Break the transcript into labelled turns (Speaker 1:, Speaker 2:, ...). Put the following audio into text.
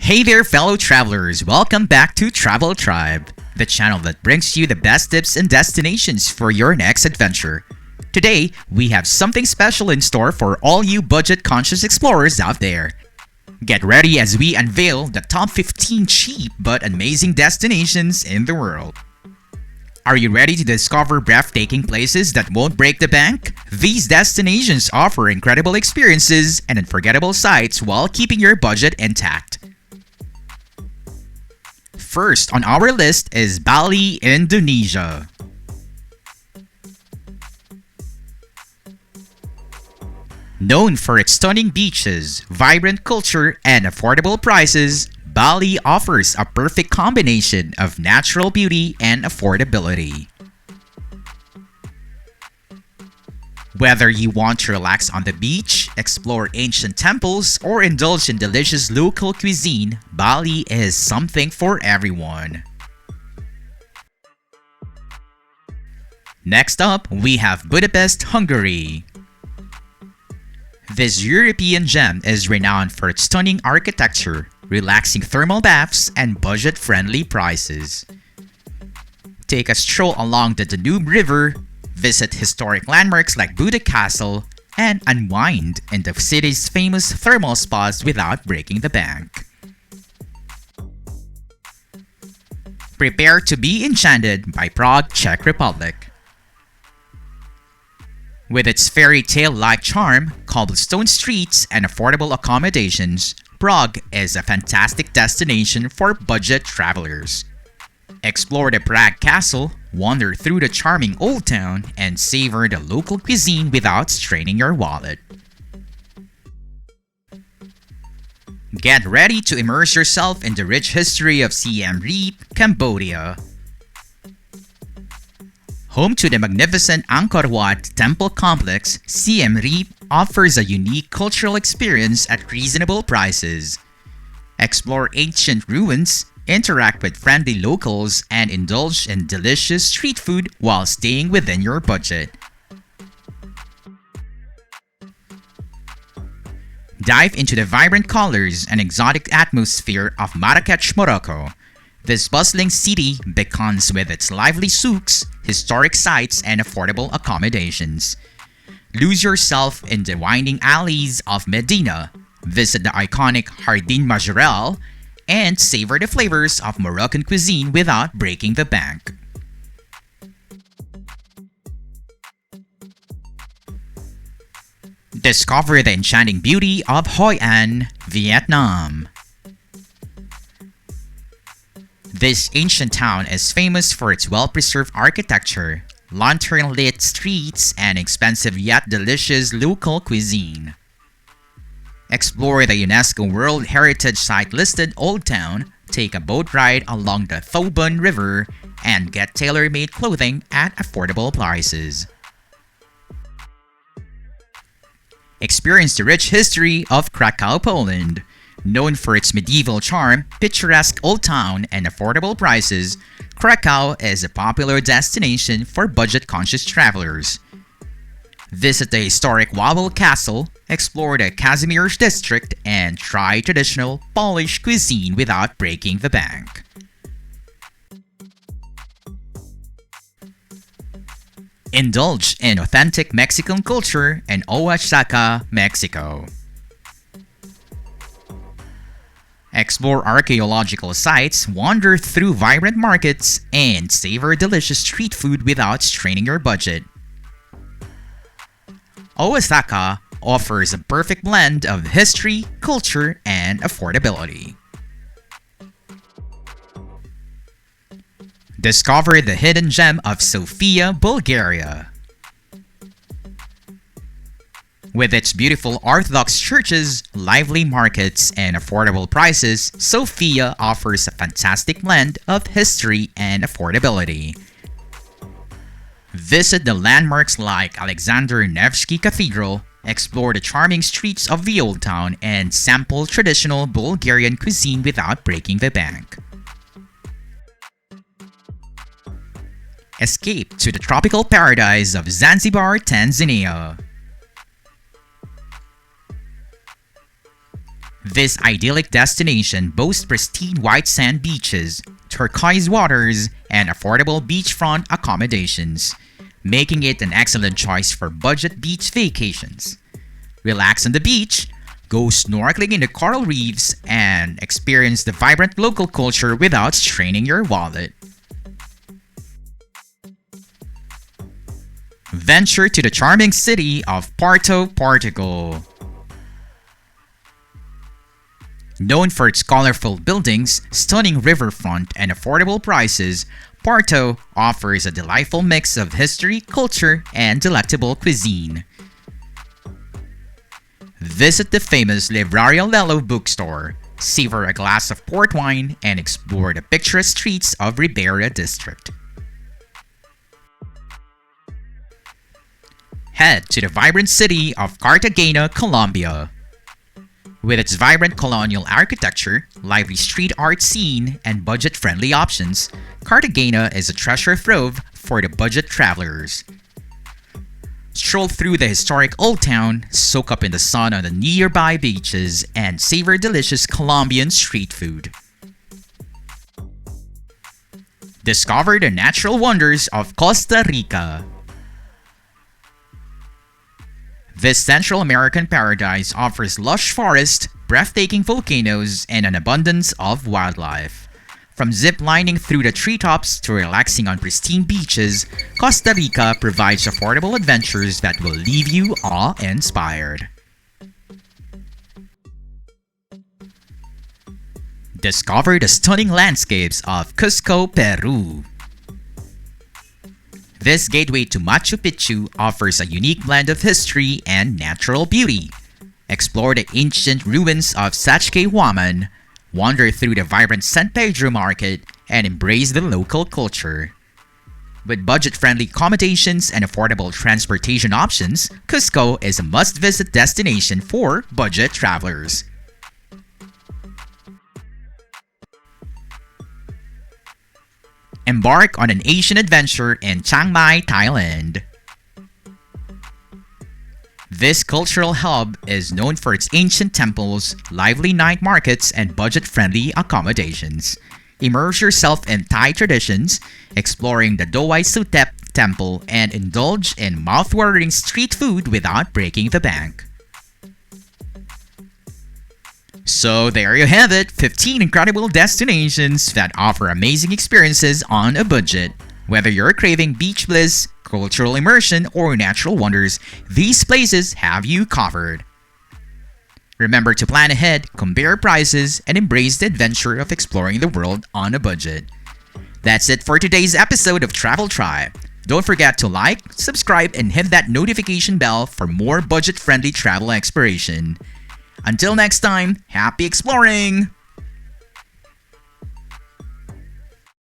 Speaker 1: Hey there, fellow travelers! Welcome back to Travel Tribe, the channel that brings you the best tips and destinations for your next adventure. Today, we have something special in store for all you budget-conscious explorers out there. Get ready as we unveil the top 15 cheap but amazing destinations in the world. Are you ready to discover breathtaking places that won't break the bank? These destinations offer incredible experiences and unforgettable sights while keeping your budget intact. First on our list is Bali, Indonesia. Known for its stunning beaches, vibrant culture, and affordable prices, Bali offers a perfect combination of natural beauty and affordability. Whether you want to relax on the beach, explore ancient temples, or indulge in delicious local cuisine, Bali is something for everyone. Next up, we have Budapest, Hungary. This European gem is renowned for its stunning architecture, relaxing thermal baths, and budget-friendly prices. Take a stroll along the Danube River, visit historic landmarks like Buda Castle, and unwind in the city's famous thermal spas without breaking the bank. Prepare to be enchanted by Prague, Czech Republic. With its fairy tale-like charm, cobblestone streets, and affordable accommodations, Prague is a fantastic destination for budget travelers. Explore the Prague Castle, wander through the charming Old Town, and savor the local cuisine without straining your wallet. Get ready to immerse yourself in the rich history of Siem Reap, Cambodia. Home to the magnificent Angkor Wat Temple Complex, Siem Reap offers a unique cultural experience at reasonable prices. Explore ancient ruins, interact with friendly locals, and indulge in delicious street food while staying within your budget. Dive into the vibrant colors and exotic atmosphere of Marrakech, Morocco. This bustling city beckons with its lively souks, historic sites, and affordable accommodations. Lose yourself in the winding alleys of Medina, visit the iconic Jardin Majorelle, and savor the flavors of Moroccan cuisine without breaking the bank. Discover the enchanting beauty of Hoi An, Vietnam. This ancient town is famous for its well-preserved architecture, lantern-lit streets, and expensive yet delicious local cuisine. Explore the UNESCO World Heritage Site-listed Old Town, take a boat ride along the Tho Bun River, and get tailor-made clothing at affordable prices. Experience the rich history of Krakow, Poland. Known for its medieval charm, picturesque old town, and affordable prices, Krakow is a popular destination for budget-conscious travelers. Visit the historic Wawel Castle, explore the Kazimierz district, and try traditional Polish cuisine without breaking the bank. Indulge in authentic Mexican culture in Oaxaca, Mexico. Explore archaeological sites, wander through vibrant markets, and savor delicious street food without straining your budget. Oaxaca offers a perfect blend of history, culture, and affordability. Discover the hidden gem of Sofia, Bulgaria. With its beautiful Orthodox churches, lively markets, and affordable prices, Sofia offers a fantastic blend of history and affordability. Visit the landmarks like Alexander Nevsky Cathedral, explore the charming streets of the Old Town, and sample traditional Bulgarian cuisine without breaking the bank. Escape to the tropical paradise of Zanzibar, Tanzania. This idyllic destination boasts pristine white sand beaches, turquoise waters, and affordable beachfront accommodations, making it an excellent choice for budget beach vacations. Relax on the beach, go snorkeling in the coral reefs, and experience the vibrant local culture without straining your wallet. Venture to the charming city of Porto, Portugal. Known for its colorful buildings, stunning riverfront, and affordable prices, Porto offers a delightful mix of history, culture, and delectable cuisine. Visit the famous Livraria Lello bookstore, savor a glass of port wine, and explore the picturesque streets of Ribera district. Head to the vibrant city of Cartagena, Colombia. With its vibrant colonial architecture, lively street art scene, and budget-friendly options, Cartagena is a treasure trove for the budget travelers. Stroll through the historic Old Town, soak up in the sun on the nearby beaches, and savor delicious Colombian street food. Discover the natural wonders of Costa Rica. This Central American paradise offers lush forests, breathtaking volcanoes, and an abundance of wildlife. From zip-lining through the treetops to relaxing on pristine beaches, Costa Rica provides affordable adventures that will leave you awe-inspired. Discover the stunning landscapes of Cusco, Peru. This gateway to Machu Picchu offers a unique blend of history and natural beauty. Explore the ancient ruins of Sacsayhuaman, wander through the vibrant San Pedro market, and embrace the local culture. With budget-friendly accommodations and affordable transportation options, Cusco is a must-visit destination for budget travelers. Embark on an Asian adventure in Chiang Mai, Thailand. This cultural hub is known for its ancient temples, lively night markets, and budget-friendly accommodations. Immerse yourself in Thai traditions, exploring the Doi Sutep temple, and indulge in mouth-watering street food without breaking the bank. So there you have it, 15 incredible destinations that offer amazing experiences on a budget. Whether you're craving beach bliss, cultural immersion, or natural wonders, these places have you covered. Remember to plan ahead, compare prices, and embrace the adventure of exploring the world on a budget. That's it for today's episode of Travel Tribe. Don't forget to like, subscribe, and hit that notification bell for more budget-friendly travel exploration. Until next time, happy exploring!